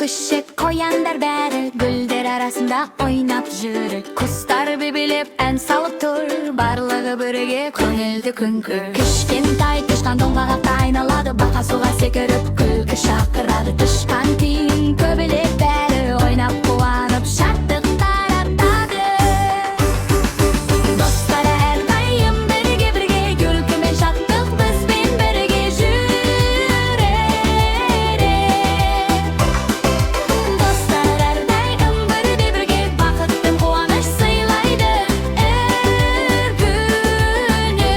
Kışık koyanlar beri gülder arasında oynap жүрür. Kuşlar bibilip en salıp tur, barlığı birge könüldü künkür. Kışkentay tışkan doңғалақта айналады, бақа суға секіріп күлкі шақырады. Тышқан кейін көбелек бәрі ойнап қуанып шаттық таратады. Достары әрдайым бірге күлкімен шаттық бізбен бірге жүреді. Достар әрдайым бірге бақыттың қуаныш сыйлайды әр күні.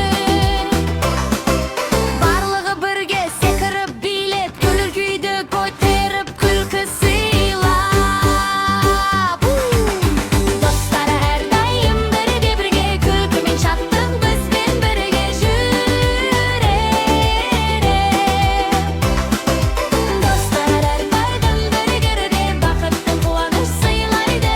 Барлығы бірге секіріп билеп, көңіл күйді көтеріп күлкі сыйлап. Достары әрдайым бірге күлкімен шаттық бізбен бірге жүреді. Достар әрдайым бірге бақыттың қуаныш сыйлайды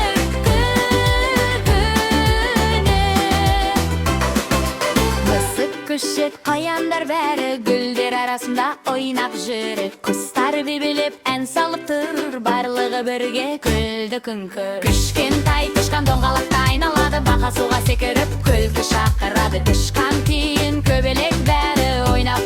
Мысық күшік қояндар бәрі гүлдер арасында ойнап жүріп, құстар бебелеп ән салып тұр, барлығы бірге күлді күнкір. Кішкентай тышқан доңғалақта айналады, бақа суға секіріп күлкі шақырады. Тышқан кейін көбелек бәрі ойнап